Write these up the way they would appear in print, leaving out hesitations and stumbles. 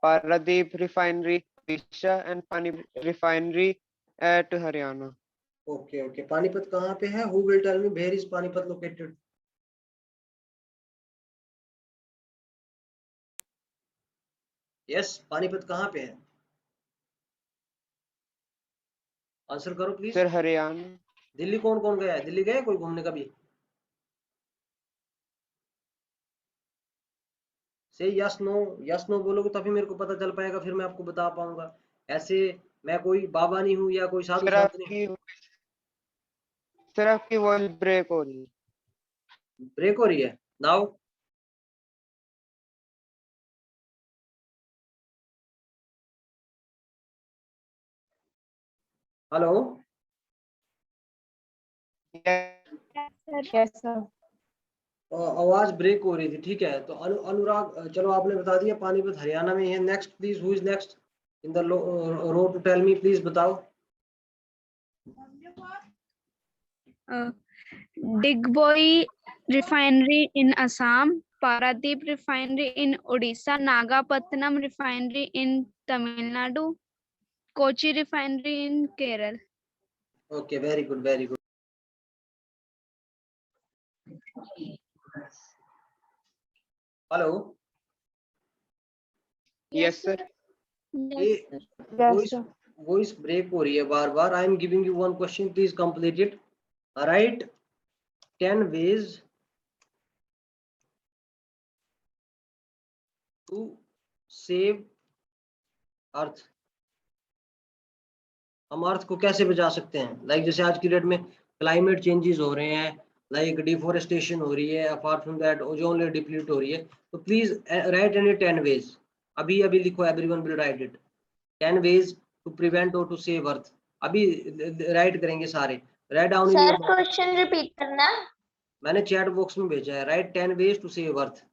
Paradip refinery, Odisha, and Pani refinery at Haryana. Okay okay, Panipat कहाँ पे है? Who will tell me where is Panipat located? Yes, Panipat कहाँ पे है? आंसर करो प्लीज। सर हरियाणा। दिल्ली कौन कौन गया है? दिल्ली गए कोई घूमने का भी? से यस नो बोलोगे तभी मेरे को पता चल पाएगा, फिर मैं आपको बता पाऊंगा। ऐसे मैं कोई बाबा नहीं हूँ या कोई साधु संत नहीं। सर आपकी वॉइस ब्रेक हो रही है। ब्रेक हो रही है नाउ? Hello, yes sir. आवाज ब्रेक हो रही थी, ठीक है। तो अनुराग, चलो आपने बता दिया पानीपत हरियाणा में है। Next please, who is next in the row to tell me, please बताओ। Digboi refinery in Assam, Paradip refinery in Odisha, Nagapattinam refinery in Tamil Nadu, Kochi refinery in Kerala. Okay, very good very good. Hello, yes sir. ये voice break हो रही है बार बार। I am giving you one question, please complete it. Write 10 ways to save earth. हम earth को कैसे बचा सकते हैं? लाइक जैसे आज की डेट में क्लाइमेट चेंजेस हो रहे हैं, लाइक डिफोरेस्टेशन हो रही है, apart from that ozone layer deplete हो रही है। तो प्लीज राइट एनी 10 ways। अभी अभी लिखो, everyone will write it. 10 ways to prevent और टू सेव अर्थ। अभी राइट करेंगे सारे। Write down in your. Question repeat करना। मैंने चैट बॉक्स में भेजा है। Write 10 ways to save earth.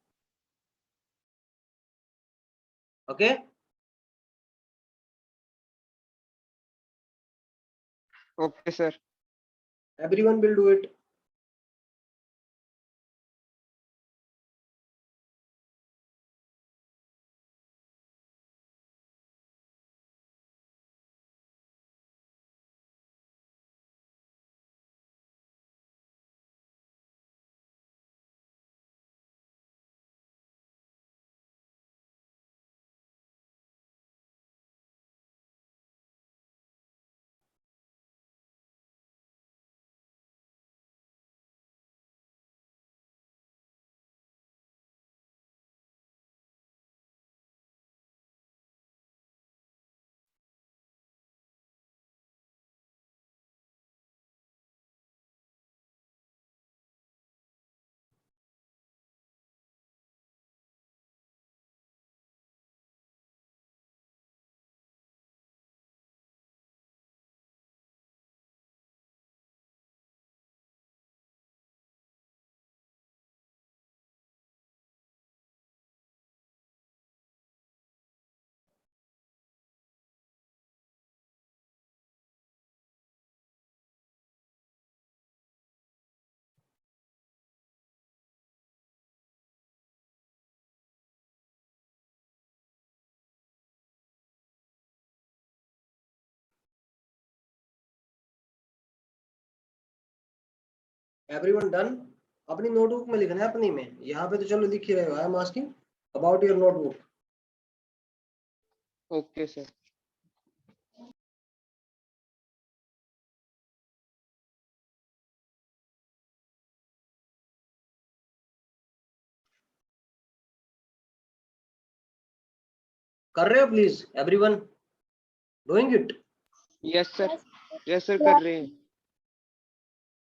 Okay, okay sir. Everyone will do it. Everyone done? अपनी नोटबुक में लिखना है, अपनी में। यहाँ पे तो चलो लिख ही रहे हो। I am asking about your notebook. Okay sir. कर रहे हो please? Everyone doing it? Yes sir. Yes sir कर रहे हैं।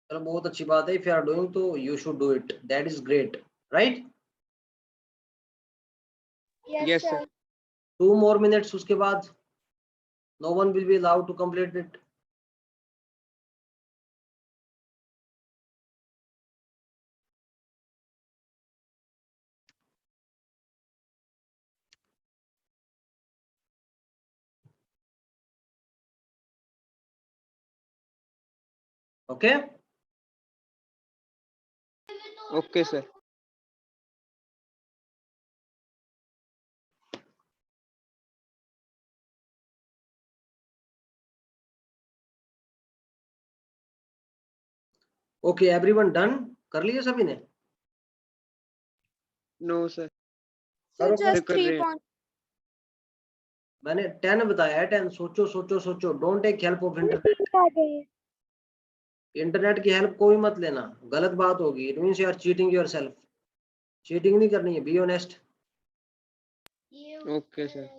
चलो बहुत अच्छी बात है। इफ यू आर डूइंग तो you should do it, that is great, right? Yes sir. 2 more minutes, उसके बाद no one will be allowed to complete it. Okay? Okay sir. Okay everyone done, कर लिए सभी ने? नो सर, करो just कर 3 रहे हैं। points. मैंने 10 बताया है, 10। सोचो सोचो सोचो, don't take help of internet. Internet की हेल्प कोई मत लेना, गलत बात होगी। It means you are cheating yourself. Cheating नहीं करनी है, be honest. Okay sir.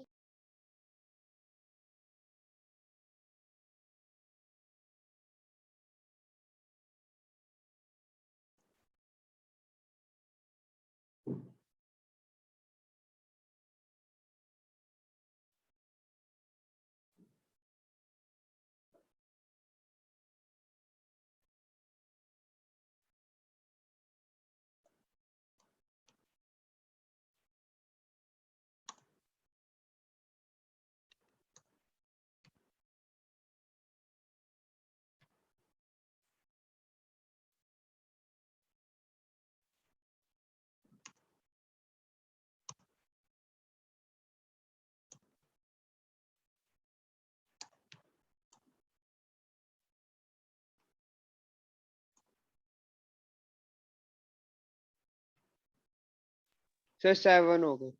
Sir 7 हो गए।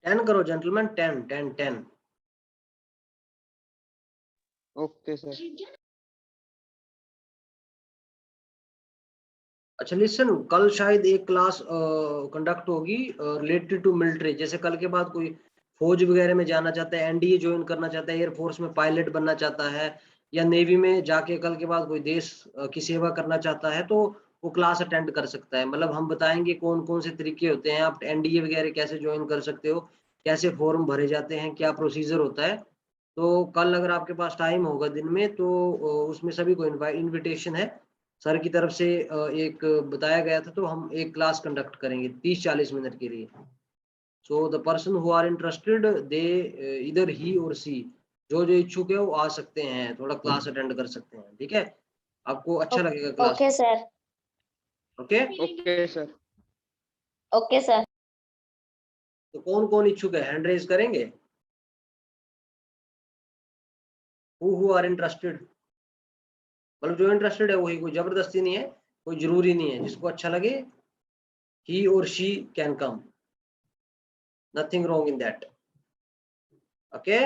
10 करो जेंटलमैन, 10 10 10। Okay sir. अच्छा लिसन, कल शायद एक क्लास कंडक्ट होगी रिलेटेड टू मिलिट्री। जैसे कल के बाद कोई फौज वगैरह में जाना चाहता है, एनडीए ज्वाइन करना चाहता है, एयरफोर्स में पायलट बनना चाहता है, या नेवी में जाके कल के बाद कोई देश की सेवा करना चाहता है, तो वो क्लास अटेंड कर सकता है। मतलब हम बताएंगे कौन कौन से तरीके होते हैं, आप एनडीए वगैरह कैसे ज्वाइन कर सकते हो, कैसे फॉर्म भरे जाते हैं, क्या प्रोसीजर होता है। तो कल अगर आपके पास टाइम होगा दिन में, तो उसमें सभी को इन्विटेशन है सर की तरफ से। एक बताया गया था, तो हम एक क्लास कंडक्ट करेंगे 30-40 मिनट के लिए। So the person who are interested they इधर ही और सी, जो जो इच्छुक है वो आ सकते हैं, थोड़ा क्लास अटेंड कर सकते हैं। ठीक है, आपको अच्छा लगेगा class. Okay sir. Okay okay sir. Okay sir. तो कौन कौन इच्छुक है, हैंड रेज करेंगे। हु आर इंटरेस्टेड, मतलब जो इंटरेस्टेड है वही, कोई जबरदस्ती नहीं है, कोई जरूरी नहीं है, जिसको अच्छा लगे he or she can come, nothing wrong in that. Okay,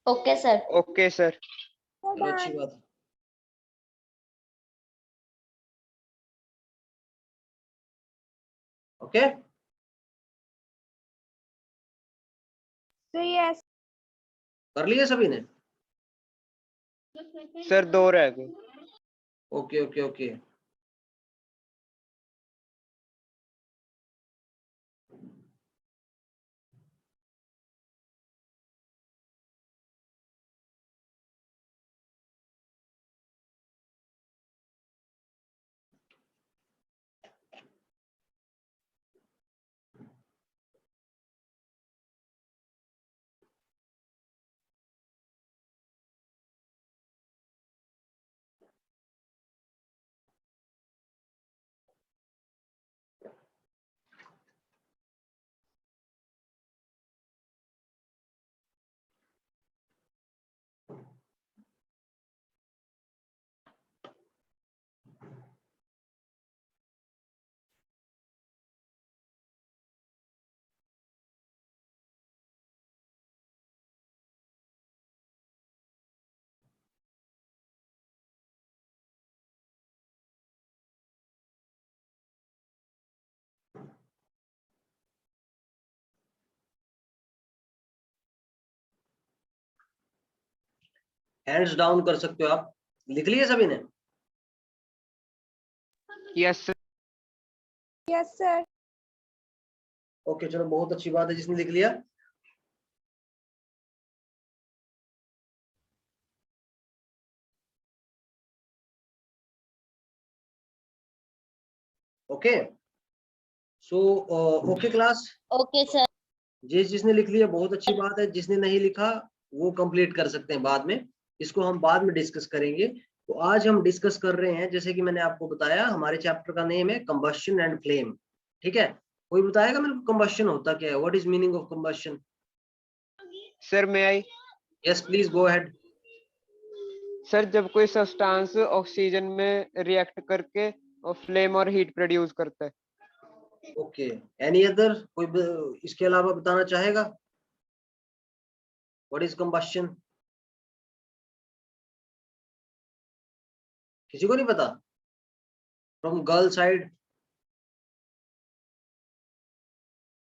okay sir. Okay sir. चलो अच्छी बात है। Okay So yes. कर लिए सभी ने? सर 2 रह गए। Okay okay okay. Hands down कर सकते हो आप। लिख लिए सभी ने? Yes sir. Yes sir. Okay चलो बहुत अच्छी बात है जिसने लिख लिया। Okay so okay class, okay sir. जिसने लिख लिया बहुत अच्छी बात है, जिसने नहीं लिखा वो कंप्लीट कर सकते हैं बाद में, इसको हम बाद में डिस्कस करेंगे। तो आज हम डिस्कस कर रहे हैं, जैसे कि मैंने आपको बताया, हमारे चैप्टर का नेम है कंबशन एंड फ्लेम। ठीक है, कोई बताएगा मेरे को कंबशन होता क्या है, what is meaning of combustion? Sir मैं आई। Yes please go ahead. Sir जब कोई सब्सटेंस ऑक्सीजन में रिएक्ट करके और फ्लेम और हीट प्रोड्यूस करता है। ओके, एनी अदर कोई इसके अलावा बताना चाहेगा? What is combustion? किसी को नहीं पता? From girl side?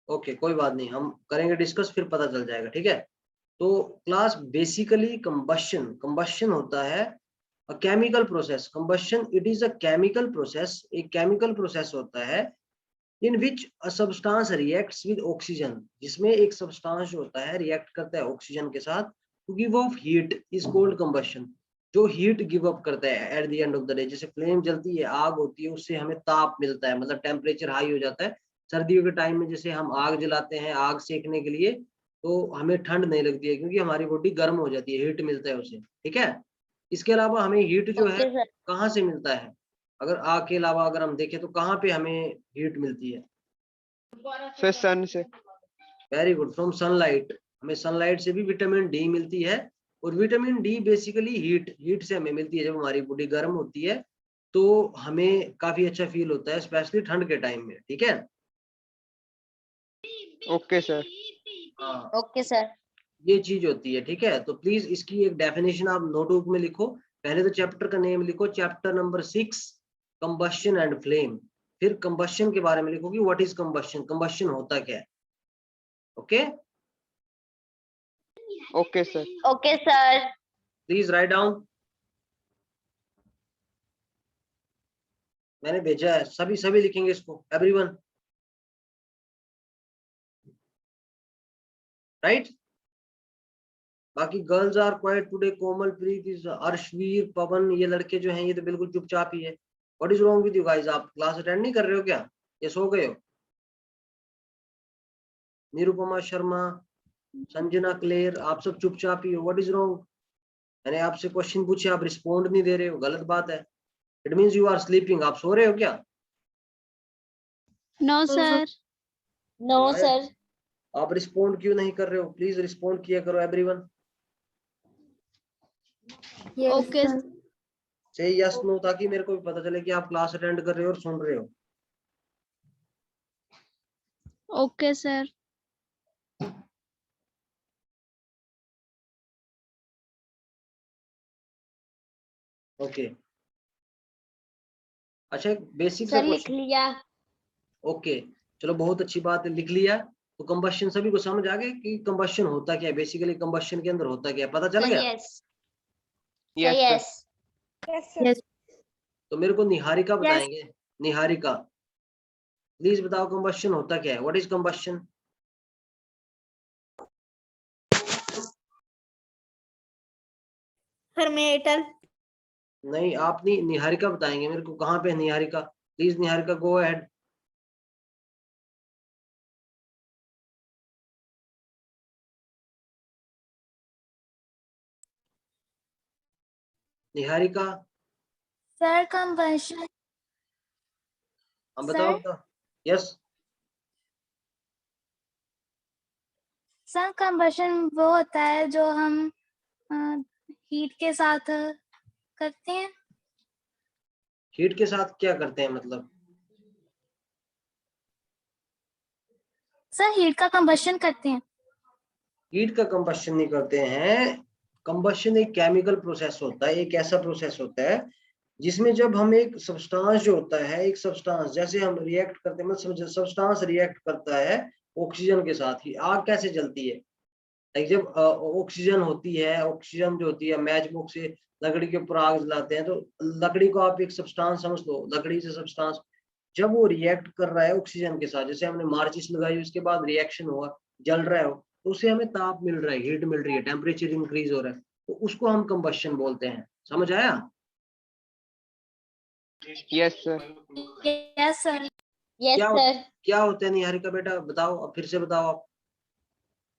ओके, कोई बात नहीं, हम करेंगे डिस्कस, फिर पता चल जाएगा, ठीक है। तो क्लास बेसिकली कंबशन होता है a chemical process. Combustion it is a chemical process, एक केमिकल प्रोसेस होता है in which a substance reacts with oxygen, जिसमें एक सब्सटेंस जो होता है रिएक्ट करता है ऑक्सीजन के साथ to give off heat is called combustion. जो हीट गिव अप करता है at the end of the day, जैसे फ्लेम जलती है, आग होती है, उससे हमें ताप मिलता है, मतलब टेम्परेचर हाई हो जाता है। सर्दियों के टाइम में जैसे हम आग जलाते हैं आग सेकने के लिए, तो हमें ठंड नहीं लगती है क्योंकि हमारी बॉडी गर्म हो जाती है, हीट मिलता है उसे, ठीक है। इसके अलावा हमें हीट जो है ओके सर। कहाँ से मिलता है? अगर आग के अलावा अगर हम देखें तो कहाँ पे हमें हीट मिलती है? सर सन से। Very good, from sunlight. हमें सनलाइट से भी विटामिन डी मिलती है, और विटामिन डी बेसिकली हीट से हमें मिलती है। जब हमारी बॉडी गर्म होती है तो हमें काफी अच्छा फील होता है, स्पेशली ठंड के टाइम में, ठीक है। Okay sir. हाँ, ओके सर। ये चीज होती है, ठीक है। तो प्लीज इसकी एक डेफिनेशन आप नोटबुक में लिखो। पहले तो चैप्टर का नेम लिखो, chapter number 6 combustion and flame. फिर कंबशन के बारे में लिखो कि व्हाट इज कंबशन, कंबशन होता क्या है। Okay, okay sir. Okay sir. Please write down. मैंने भेजा है, सभी सभी लिखेंगे इसको, एवरीवन, राइट। बाकी girls are quiet today, Komal, Preet, is Arshveer, Pawan, ये लड़के जो हैं ये तो बिल्कुल चुपचाप ही है। What is wrong with you guys? आप क्लास अटेंड नहीं कर रहे हो क्या? ये सो गए हो? निरुपमा शर्मा, संजना, क्लेयर, आप सब चुपचाप ही हो, व्हाट इज रॉन्ग? मैंने आपसे क्वेश्चन पूछे, आप रिस्पोंड नहीं दे रहे हो, गलत बात है। It means you are sleeping, आप सो रहे हो क्या? No sir. No Why? Sir. आप रिस्पोंड क्यों नहीं कर रहे हो? प्लीज रिस्पोंड किया करो एवरीवन। ओके से यस नो, ताकि मेरे को भी पता चले कि आप क्लास अटेंड कर रहे हो और सुन रहे हो। Okay sir. ओके, अच्छा, एक बेसिक सा सर लिख क्वेश्चन। लिया। ओके, चलो बहुत अच्छी बात है, लिख लिया। तो कंबशन सभी को समझ आ गया कि कंबशन होता क्या है, बेसिकली कंबशन के अंदर होता क्या है, पता चल सर गया? Yes. Sir yes sir. Yes. Yes sir. तो मेरे को निहारिका Yes. बताएंगे। निहारिका, प्लीज बताओ कंबशन होता क्या है, व्हाट इज कंबशन? फर्मेटल। नहीं, आप नहीं, निहारिका बताएंगे मेरे को। कहाँ पे है Niharika? Please Niharika, go ahead. Niharika, sir combustion. हम बताओ सर? बताओ। यस, सर कंबशन वो होता है जो हम हीट के साथ करते हैं। हीट के साथ क्या करते हैं मतलब? सर हीट का कंबशन करते हैं। हीट का कंबशन नहीं करते हैं। कंबशन एक केमिकल प्रोसेस होता है, एक ऐसा प्रोसेस होता है जिसमें जब हम एक सब्सटेंस जो होता है, एक सब्सटेंस जैसे हम रिएक्ट करते हैं, मतलब सब्सटेंस रिएक्ट करता है ऑक्सीजन के साथ। ही आग कैसे जलती है? लाइक जब ऑक्सीजन होती है, ऑक्सीजन जो होती है, मैच बॉक्स से लकड़ी के ऊपर आग जलाते हैं, तो लकड़ी को आप एक सब्सटेंस समझ लो, लकड़ी से सब्सटेंस जब वो रिएक्ट कर रहा है ऑक्सीजन के साथ, जैसे हमने माचिस लगाई, उसके बाद रिएक्शन हुआ, जल रहा है वो, तो उससे हमें ताप मिल रहा है, हीट मिल रही है, टेम्परेचर इंक्रीज हो रहा है, तो उसको हम कंबशन बोलते हैं। समझ आया? Yes sir. Yes sir. Yes क्या सर। क्या होता है निहारिका बेटा, बताओ, अब फिर से बताओ आप।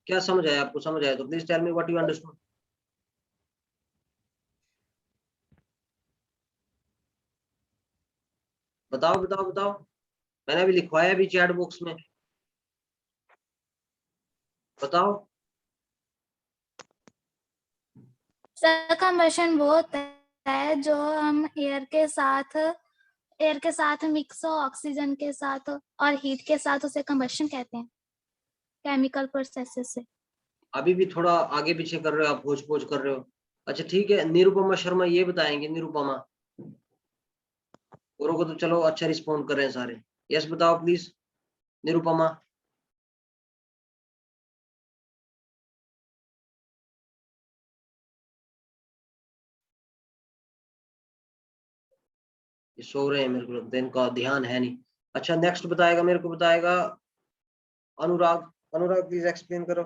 क्या समझ आया आपको? समझ आया तो please tell me what you understood. बताओ बताओ बताओ, मैंने अभी लिखवाया भी चैट बॉक्स में, बताओ। सर कंबशन वो होता है जो हम एयर के साथ मिक्स हो ऑक्सीजन के साथ और हीट के साथ, उसे कंबशन कहते हैं केमिकल प्रोसेसेस से। अभी भी थोड़ा आगे पीछे कर रहे हो आप, होच पोच कर रहे हो। अच्छा ठीक है, निरुपमा शर्मा ये बताएंगे। निरुपमा, औरों को तो चलो अच्छा रिस्पॉन्ड कर रहे हैं सारे। यस बताओ प्लीज निरुपमा। ये सो रहे हैं, मेरे को लगता है इनका ध्यान है नहीं। अच्छा नेक्स्ट बताएगा, मेरे को बताएगा अनुराग। अनुराग प्लीज एक्सप्लेन करो।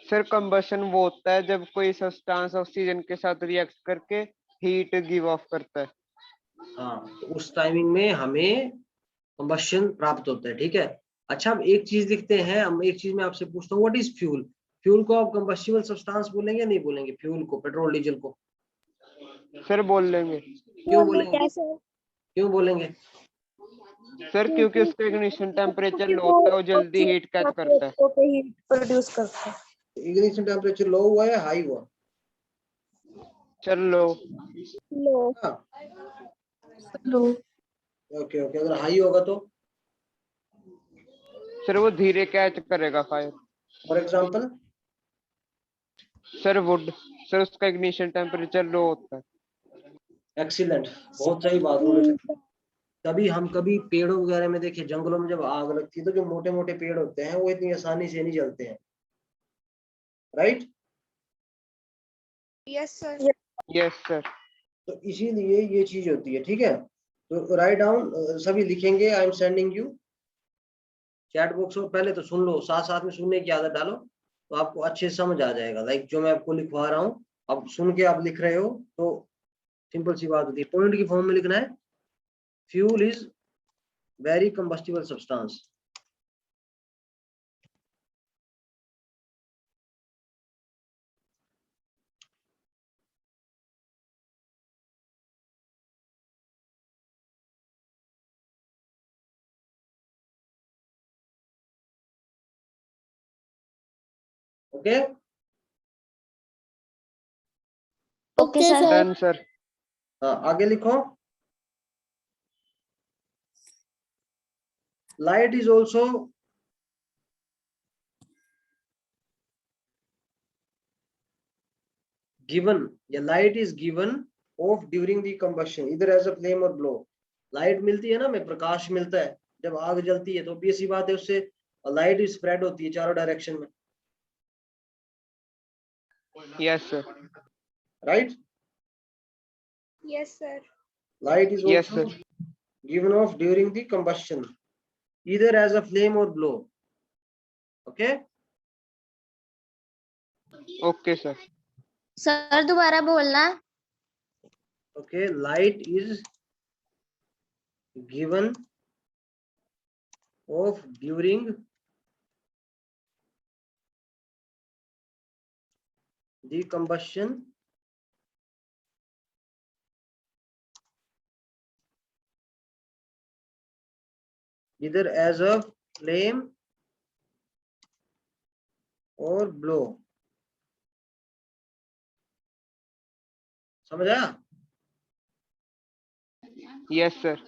सर कंबशन वो होता है जब कोई सब्सटेंस ऑक्सीजन के साथ रिएक्ट करके हीट गिव ऑफ करता है। हाँ, तो उस टाइमिंग में हमें कंबशन प्राप्त होता है, ठीक है। अच्छा अब एक चीज लिखते हैं, हम एक चीज मैं आपसे पूछता हूँ, व्हाट इज फ्यूल? फ्यूल को आप कंबस्टिबल सब्सटेंस बोलेंगे या नहीं बोलेंगे? फ्यूल को, पेट्रोल डीजल को सर बोल लेंगे। क्यों बोलेंगे? क्यों बोलेंगे? सर क्योंकि उसका इग्निशन टेम्परेचर लो होता है, वो जल्दी हीट कैच करता है। प्रोड्यूस करता है। इग्निशन टेम्परेचर लो हुआ या हाई हुआ? चल लो। लो। हाँ, लो। Okay okay. अगर हाई होगा तो सर वो धीरे कैच करेगा fire. For example sir wood, sir उसका इग्निशन टेम्परेचर लो होता है। एक्सीलेंट, बहुत सही बात बोले। तभी हम कभी पेड़ों वगैरह में देखे, जंगलों में जब आग लगती है तो जो मोटे मोटे पेड़ होते हैं वो इतनी आसानी से नहीं जलते हैं, right? Yes sir. Yes sir. तो इसीलिए ये चीज होती है, ठीक है। तो राइट डाउन, सभी लिखेंगे। I am sending you chat box में। पहले तो सुन लो, साथ साथ में सुनने की आदत डालो तो आपको अच्छे से समझ आ जाएगा। लाइक जो मैं आपको लिखवा रहा हूँ, अब सुन के आप लिख रहे हो तो सिंपल सी बात होती है। पॉइंट की फॉर्म में लिखना है, fuel is very combustible substance. Okay okay sir. Done sir. हाँ, आगे लिखो। लाइट इज ऑल्सो गिवन, या light is given of during the combustion इधर एज अ फ्लेम और ब्लो। लाइट मिलती है ना, हमें प्रकाश मिलता है जब आग जलती है, तो भी ऐसी बात है उससे लाइट स्प्रेड होती है चारों डायरेक्शन में, yes sir. Right? Yes sir. Light is yes also sir. given off during the combustion either as a flame or blow. Okay? Okay sir. Sir दोबारा बोलना। Okay, light is given off during the combustion either as a flame or blow. समझ आया? Yes sir.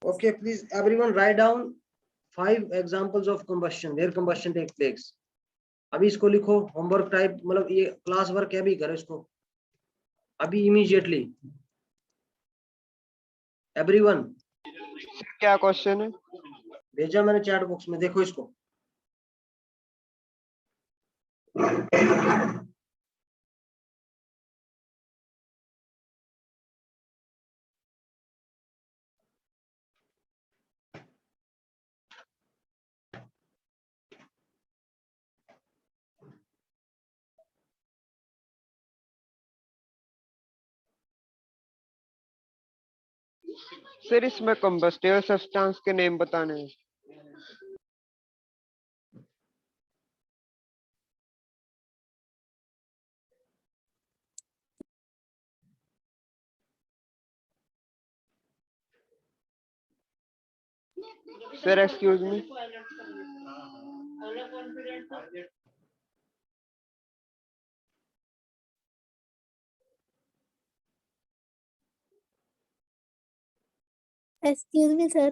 Okay, please everyone write down 5 examples of combustion where combustion takes place. अभी इसको लिखो, homework type, मतलब ये class work है, अभी करो इसको अभी इमीडिएटली एवरीवन। क्या क्वेश्चन है? भेजा मैंने चैट बॉक्स में, देखो इसको। सर इसमें कंबस्टिबल सब्सटेंस के नेम बताने हैं। Sir excuse me. Excuse me, sir.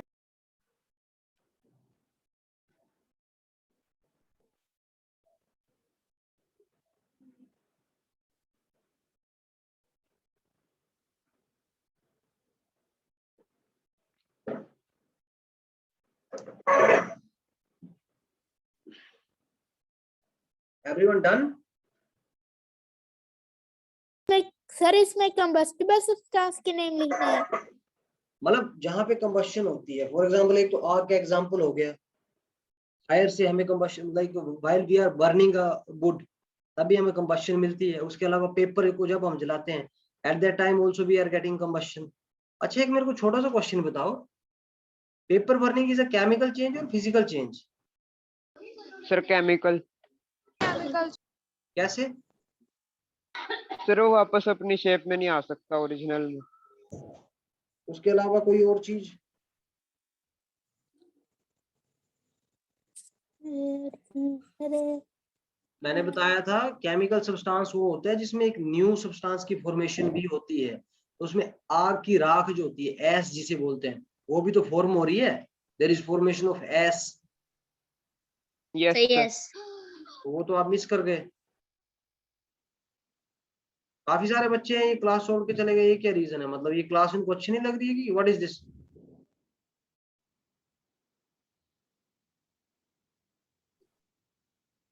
Everyone done? Sir इसमें कंबस्टिबल सब्सटेंस के नेम लिखने हैं। मतलब जहां पे कंबशन होती है, फॉर एग्जांपल एक तो आग का एग्जांपल हो गया, फायर से हमें combustion, like while we are burning a wood, तभी हमें कंबशन मिलती है। उसके अलावा पेपर को जब हम जलाते हैं, at that time also we are getting combustion. अच्छा, एक मेरे को छोटा सा क्वेश्चन बताओ, paper burning is a chemical change और फिजिकल चेंज? Sir chemical. कैसे? सर वो वापस अपनी शेप में नहीं आ सकता ओरिजिनल में। उसके अलावा कोई और चीज? मैंने बताया था केमिकल सब्सटेंस वो होता है जिसमें एक न्यू सब्सटेंस की फॉर्मेशन भी होती है। तो उसमें आग की राख जो होती है, एस जिसे बोलते हैं, वो भी तो फॉर्म हो रही है। There is formation of ash. Yes सही सर। है। तो वो तो आप मिस कर गए। काफी सारे बच्चे हैं ये क्लास छोड़ के चले गए, ये क्या रीजन है? मतलब ये क्लास इनको अच्छी नहीं लग रही है कि what is this?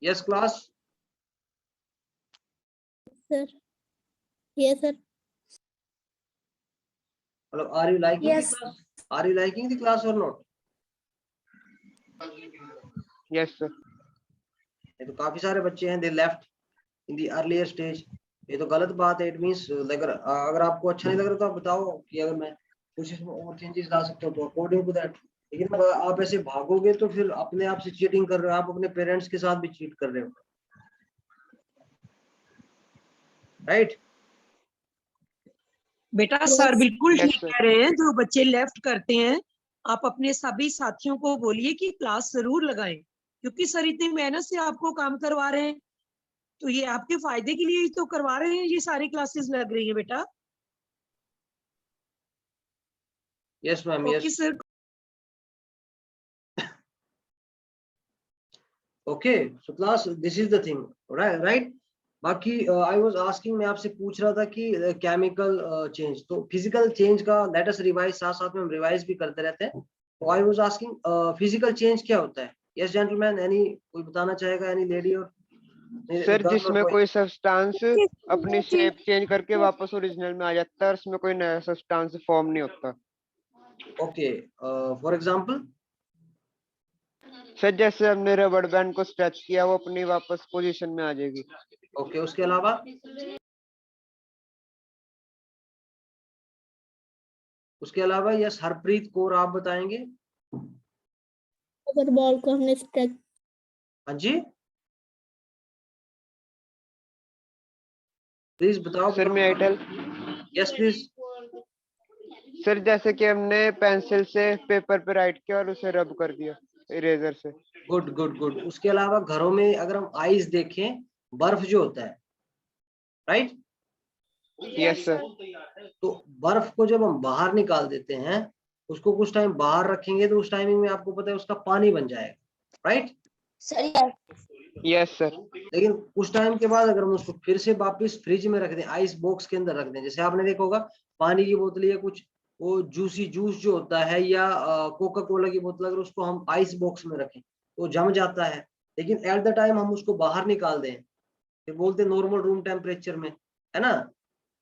Yes class? Sir yes sir. मतलब are you liking the Yes. Class? Are you liking the class और नॉट? Yes sir. ये तो काफी सारे बच्चे हैं, they left in the earlier stage. ये तो गलत बात है। इट मींस अगर आपको अच्छा नहीं लग रहा तो आप बताओ कि अगर मैं कुछ इसमें और चेंजेस ला सकता हूं तो अकॉर्डिंग टू दैट। लेकिन अगर आप ऐसे भागोगे तो फिर अपने आप से चीटिंग कर रहे हो, आप अपने पेरेंट्स के साथ भी चीट कर रहे हो, राइट? बेटा सर बिल्कुल Yes, ठीक sir. कह रहे हैं, जो बच्चे लेफ्ट करते हैं आप अपने सभी साथियों को बोलिए कि क्लास जरूर लगाएं, क्योंकि सर इतनी मेहनत से आपको काम करवा रहे हैं, तो ये आपके फायदे के लिए ही तो करवा रहे हैं, ये सारी क्लासेस लग रही है बेटा। Yes ma'am, okay yes. Sir. Okay, so class this is the thing, right? बाकी आई वाज आस्किंग, मैं आपसे पूछ रहा था कि केमिकल चेंज तो फिजिकल चेंज का लेट अस रिवाइज, साथ साथ में हम रिवाइज भी करते रहते हैं। तो I was asking physical change क्या होता है? यस जेंटलमैन, एनी कोई बताना चाहेगा? एनी लेडी और सर गर्ल और जिसमें बॉय? कोई सब्सटेंस अपनी शेप चेंज करके वापस ओरिजिनल में आ जाता है और उसमें कोई नया सब्सटेंस फॉर्म नहीं होता। Okay, for example? सर जैसे हमने रबड़ बैंड को स्ट्रेच किया वो अपनी वापस पोजीशन में आ जाएगी। ओके, उसके अलावा? उसके अलावा यस हरप्रीत कौर, आप बताएंगे? अगर बॉल को हमने स्ट्रेच। हाँ जी, प्लीज बताओ। सर मैं आइटल। Yes please. सर जैसे कि हमने पेंसिल से पेपर पे राइट किया और उसे रब कर दिया इरेजर से। Good good good. उसके अलावा घरों में अगर हम आइस देखें, बर्फ जो होता है, राइट? Yes sir. तो बर्फ को जब हम बाहर निकाल देते हैं, उसको कुछ टाइम बाहर रखेंगे तो उस टाइमिंग में आपको पता है उसका पानी बन जाएगा, राइट? Yes sir. लेकिन कुछ टाइम के बाद अगर हम उसको फिर से वापस फ्रिज में रख दें, आइस बॉक्स के अंदर रख दें, जैसे आपने देखा होगा पानी की बोतल या कुछ वो जूसी जूस जो होता है या कोका कोला की बोतल, अगर उसको हम आइस बॉक्स में रखें तो जम जाता है। लेकिन एट द टाइम हम उसको बाहर निकाल दें, फिर बोलते हैं नॉर्मल रूम टेम्परेचर में, है ना?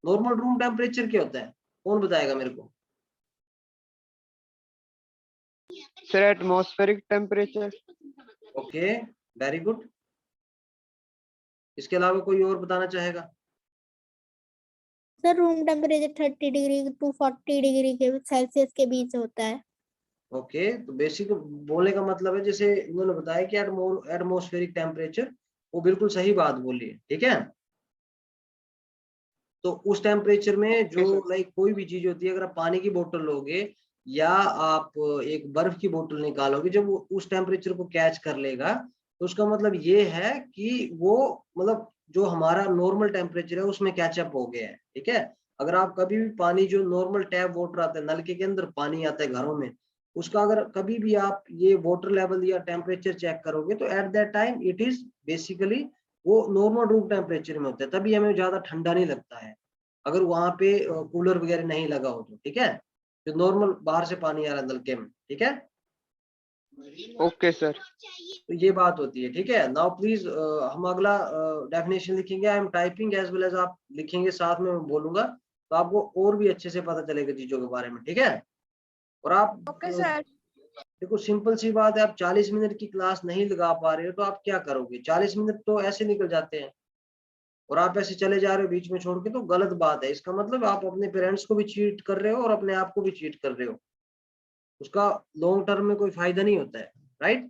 नॉर्मल रूम टेम्परेचर क्या होता है, कौन बताएगा मेरे को? Sir atmospheric temperature. Okay, very good. इसके अलावा कोई और बताना चाहेगा? Sir room temperature 30 degree to 40 degree के सेल्सियस के बीच होता है। ओके, तो बेसिक बोलने का मतलब है, जैसे इन्होंने बताया कि एटमॉस्फेरिक टेम्परेचर, वो बिल्कुल सही बात बोली है, ठीक है? तो उस टेम्परेचर में जो लाइक कोई भी चीज होती है, अगर आप पानी की बोतल लोगे या आप एक बर्फ की बोतल निकालोगे, जब वो उस टेम्परेचर को कैच कर लेगा तो उसका मतलब ये है कि वो मतलब जो हमारा नॉर्मल टेम्परेचर है उसमें कैचअप हो गया है, ठीक है? अगर आप कभी भी पानी जो नॉर्मल टैप वाटर आता है, नलके के अंदर पानी आता है घरों में, उसका अगर कभी भी आप ये वाटर लेवल या टेम्परेचर चेक करोगे तो eight that time it is basically वो नॉर्मल रूम टेम्परेचर में होता है, तभी हमें ज्यादा ठंडा नहीं लगता है अगर वहां पे कूलर वगैरह नहीं लगा हो तो। ठीक है, जो नॉर्मल बाहर से पानी आ रहा है नलके में। ठीक है, ओके सर। तो ये बात होती है। ठीक है, नाउ प्लीज हम अगला डेफिनेशन लिखेंगे। I am typing as well as आप लिखेंगे, साथ में मैं बोलूंगा तो आपको और भी अच्छे से पता चलेगा चीजों के बारे में। ठीक है, और आप ओके सर। देखो सिंपल सी बात है, आप 40 मिनट की क्लास नहीं लगा पा रहे हो तो आप क्या करोगे? 40 मिनट तो ऐसे निकल जाते हैं और आप ऐसे चले जा रहे हो बीच में छोड़ के, तो गलत बात है। इसका मतलब आप अपने पेरेंट्स को भी चीट कर रहे हो और अपने आप को भी चीट कर रहे हो, उसका लॉन्ग टर्म में कोई फायदा नहीं होता है, राइट?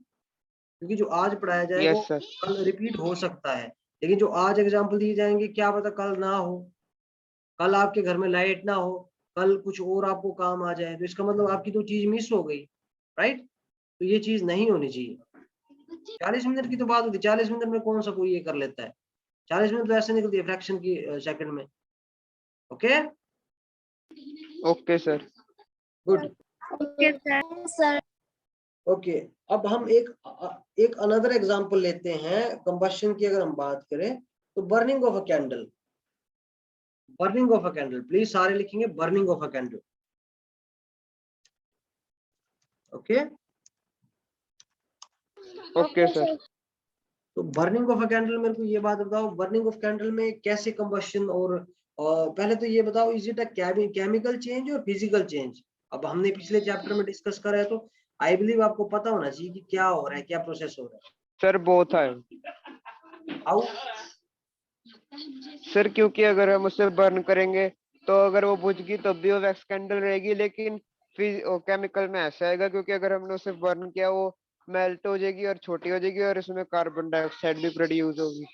क्योंकि जो आज पढ़ाया जाए वो यस सर। कल रिपीट हो सकता है, लेकिन जो आज एग्जाम्पल दिए जाएंगे क्या पता कल ना हो, कल आपके घर में लाइट ना हो, कल कुछ और आपको काम आ जाए, तो इसका मतलब आपकी तो चीज मिस हो गई, राइट? तो ये चीज नहीं होनी चाहिए। 40 मिनट की तो बात होती है, 40 मिनट में कौन सा कोई ये कर लेता है? 40 मिनट तो ऐसे निकलती है फ्रैक्शन की सेकंड में। Okay okay sir. Good. Okay sir. Sir okay, अब हम एक अनदर एग्जांपल लेते हैं कंबशन की। अगर हम बात करें तो burning of a candle, burning of a candle, please सारे लिखेंगे burning of a candle. Okay okay sir. तो बर्निंग ऑफ अ कैंडल, मेरे को ये बात बताओ, बर्निंग ऑफ कैंडल में कैसे कंबशन और पहले तो ये बताओ, is it a chemical change और फिजिकल चेंज? अब हमने पिछले चैप्टर में डिस्कस करा है, तो आई बिलीव आपको पता होना चाहिए कि क्या हो रहा है, क्या प्रोसेस हो रहा है। सर बोथ है हाउ? सर, क्योंकि अगर हम उसे बर्न करेंगे तो अगर वो बुझ गई तब भी वो वैक्स कैंडल रहेगी, लेकिन केमिकल में ऐसा आएगा क्योंकि अगर हमने उसे बर्न किया वो मेल्ट हो जाएगी और छोटी हो जाएगी और उसमें कार्बन डाइऑक्साइड भी प्रोड्यूस होगी।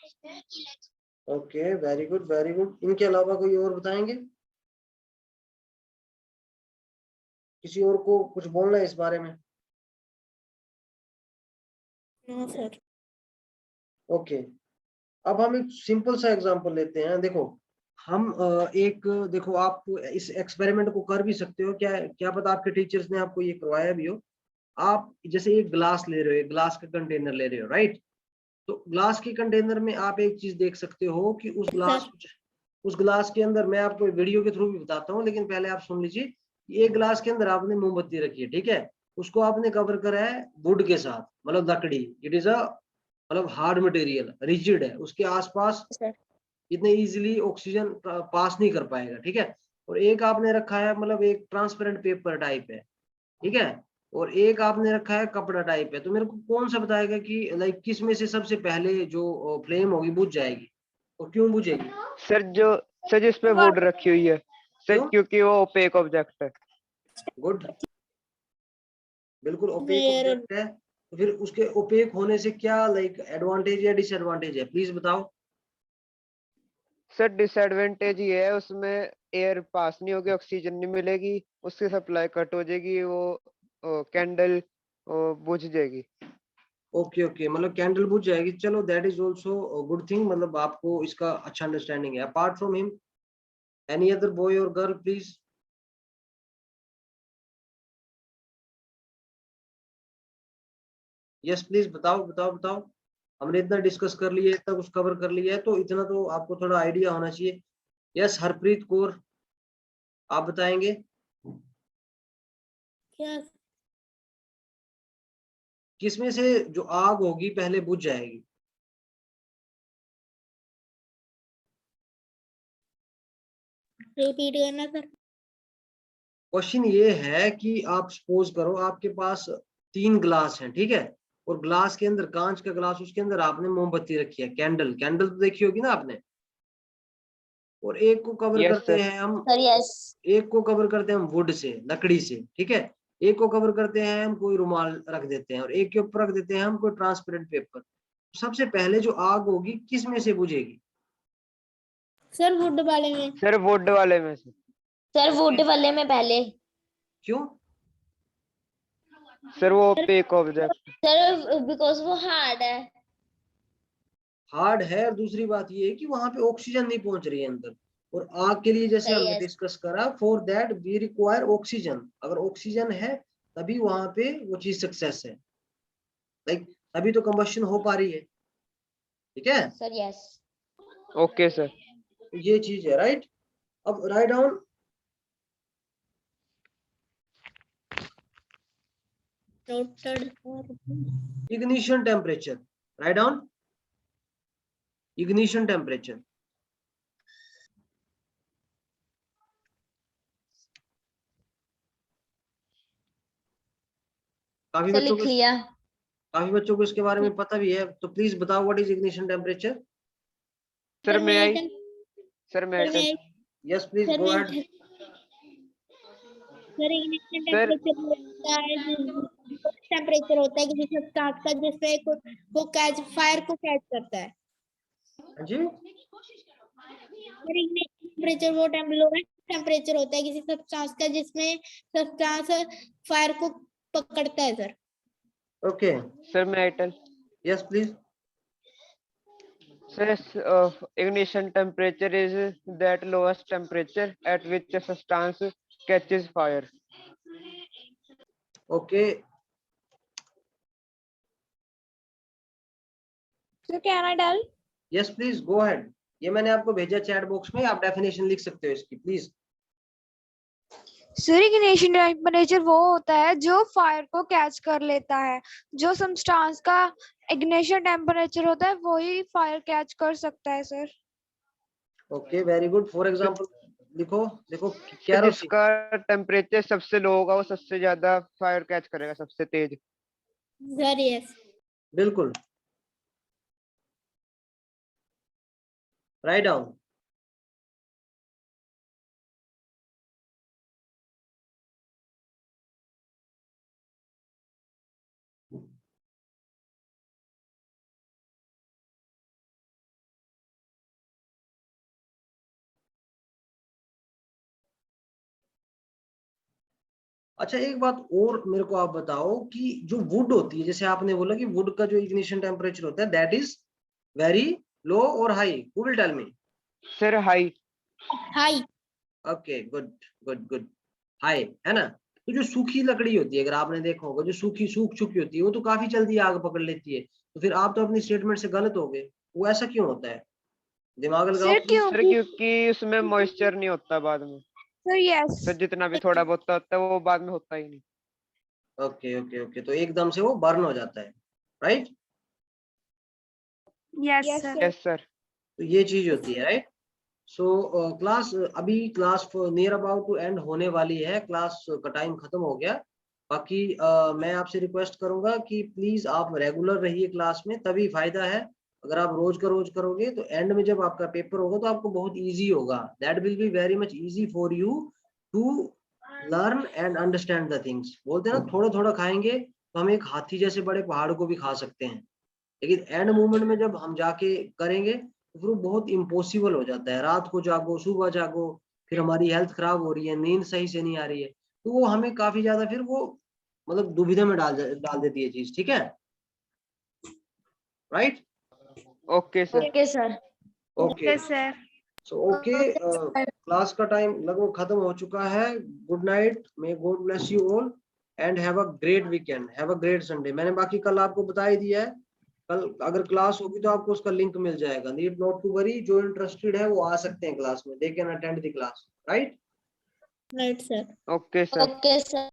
Okay, very good very good. इनके अलावा कोई और बताएंगे? किसी और को कुछ बोलना है इस बारे में? No sir. ओके, अब हम एक सिंपल सा एग्जांपल लेते हैं। देखो हम देखो आप इस एक्सपेरिमेंट को कर भी सकते हो, क्या क्या पता आपके टीचर्स ने आपको ये करवाया भी हो। आप जैसे एक ग्लास ले रहे हो, एक ग्लास का कंटेनर ले रहे हो, राइट? तो ग्लास के कंटेनर में आप एक चीज देख सकते हो कि उस ग्लास के अंदर, मैं आपको वीडियो के थ्रू भी बताता हूँ लेकिन पहले आप सुन लीजिए। एक ग्लास के अंदर आपने मोमबत्ती रखी है, ठीक है? उसको आपने कवर करा है वुड के साथ, मतलब लकड़ी। इट इज अ मतलब हार्ड मटेरियल, रिजिड है, उसके आसपास इतने इजीली ऑक्सीजन पास नहीं कर पाएगा, ठीक है? और एक आपने रखा है मतलब एक ट्रांसपेरेंट पेपर टाइप है, ठीक है? और एक आपने रखा है कपड़ा टाइप है। तो मेरे को कौन सा बताएगा कि लाइक किस में से सबसे पहले जो फ्लेम होगी बुझ जाएगी, और क्यों बुझेगी? सर जिस पे वुड रखी हुई है सर, क्यों? क्योंकि वो ओपेक ऑब्जेक्ट है। गुड, बिल्कुल ओपेक Where ऑब्जेक्ट है। तो फिर उसके ओपेक होने से क्या लाइक एडवांटेज या डिसएडवांटेज है, प्लीज बताओ। सर डिसएडवांटेज ये है, उसमें एयर पास नहीं होगी, ऑक्सीजन नहीं मिलेगी, उसकी सप्लाई कट हो जाएगी, वो कैंडल बुझ जाएगी। ओके ओके, मतलब कैंडल बुझ जाएगी। चलो that is also good thing, मतलब आपको इसका अच्छा अंडरस्टैंडिंग है। Apart from him any other boy और गर्ल प्लीज? यस प्लीज, बताओ बताओ बताओ। हमने इतना डिस्कस कर लिया है, इतना कुछ कवर कर लिया है, तो इतना तो आपको थोड़ा आइडिया होना चाहिए। यस हरप्रीत कौर, आप बताएंगे? क्या? किसमें से जो आग होगी पहले बुझ जाएगी? रिपीट करना सर। क्वेश्चन ये है कि आप सपोज करो आपके पास 3 ग्लास हैं, ठीक है? और ग्लास के अंदर, कांच का ग्लास, उसके अंदर आपने मोमबत्ती रखी है, कैंडल। कैंडल तो देखी होगी ना आपने। और एक को कवर यस करते सर। हैं हम, सर यस। एक को कवर करते हैं हम वुड से, लकड़ी से, ठीक है? एक को कवर करते हैं हम कोई रुमाल रख देते हैं, और एक के ऊपर रख देते हैं हम कोई ट्रांसपेरेंट पेपर। सबसे पहले जो आग होगी किस में से बुझेगी? सर वुड वाले में। सर वुड वाले में से। सर वुड वाले में पहले। क्यों? सर वो ओपेक ऑब्जेक्ट। सर बिकॉज वो हार्ड है। हार्ड है, और दूसरी बात ये है कि वहां पे ऑक्सीजन नहीं पहुंच रही है अंदर। और आग के लिए जैसे सही हमने है। डिस्कस करा, for that we require oxygen. अगर ऑक्सीजन है तभी वहां पे वो चीज सक्सेस है, लाइक तभी तो कंबशन हो पा रही है, ठीक है। Sir yes. Okay sir. तो ये चीज है, राइट। अब write down Noted. ignition temperature, write down ignition temperature। काफी सर बच्चों लिख को लिया। काफी बच्चों को इसके बारे में पता भी है, तो प्लीज बताओ what is ignition temperature। Sir मैं आई Sir, yes please sir, go ahead. Sir ignition sir temperature होता है, टेम्परेचर होता है किसी सब्सटेंस का जिसमें वो कैच फायर को कैच करता है। हाँ जी, सर ignition टेम्परेचर वो लोएस्ट टेम्परेचर होता है किसी सब्सटेंस का जिसमें सब्सटेंस फायर को पकड़ता है सर। ओके सर मैं Itel. Yes please. Sir, ignition temperature is that lowest temperature at which a substance catches fire. Okay So can I tell? Yes please go ahead. ये मैंने आपको भेजा चैट बॉक्स में, आप डेफिनेशन लिख सकते हो इसकी प्लीज। सर इग्निशन टेम्परेचर वो होता है जो फायर को कैच कर लेता है। जो सब्सटेंस का इग्निशन टेम्परेचर होता है वही फायर कैच कर सकता है sir. Okay very good. For example लिखो, देखो क्या सर रोशी, जिसका टेम्परेचर सबसे लो होगा वो सबसे ज्यादा फायर कैच करेगा, सबसे तेज। Sir yes. बिल्कुल राइट डाउन। अच्छा एक बात और मेरे को आप बताओ कि जो वुड होती है, जैसे आपने बोला कि वुड का जो इग्निशन टेम्परेचर होता है दैट इज वेरी लो और high, who will tell me. Sir high. High. Okay good good good, high है ना। तो जो सूखी लकड़ी होती है, अगर आपने देखा होगा, जो सूख चुकी होती है वो तो काफी जल्दी आग पकड़ लेती है। तो फिर आप तो अपनी स्टेटमेंट से गलत हो गए, वो ऐसा क्यों होता है? दिमाग लगाओ सर प्लीज। सर क्योंकि उसमें मॉइस्चर नहीं होता बाद में। Sir yes. सर जितना भी थोड़ा बहुत होता है वो बाद में होता ही नहीं। ओके ओके ओके, तो एकदम से वो बर्न हो जाता है, right. Yes Yes, sir. Yes sir. तो ये चीज होती है, राइट। सो क्लास अभी class near about to end होने वाली है, क्लास का टाइम खत्म हो गया। बाकी मैं आपसे रिक्वेस्ट करूंगा कि प्लीज आप रेगुलर रहिए क्लास में, तभी फायदा है। अगर आप रोज का रोज करोगे तो एंड में जब आपका पेपर होगा तो आपको बहुत इजी होगा। That will be very much easy for you to learn and understand the things. बोलते हैं ना, थोड़ा थोड़ा खाएंगे तो हम एक हाथी जैसे बड़े पहाड़ को भी खा सकते हैं, लेकिन एंड मोमेंट में जब हम जाके करेंगे तो फिर वो बहुत इम्पॉसिबल हो जाता है। रात को जागो, सुबह जागो, फिर हमारी हेल्थ खराब हो रही है, नींद सही से नहीं आ रही है, तो वो हमें काफी ज्यादा फिर वो मतलब दुविधा में डाल देती है चीज, ठीक है, right. Okay sir. Okay sir. Okay sir. So okay, class का टाइम लगभग खत्म हो चुका है। Good night, may God bless you all and have a great weekend, have a great Sunday. मैंने बाकी कल आपको बता ही दिया है, कल अगर क्लास होगी तो आपको उसका लिंक मिल जाएगा। नीड नॉट टू वरी, जो इंटरेस्टेड है वो आ सकते हैं क्लास में, they can attend the class, right. Right sir. Okay sir. Okay sir.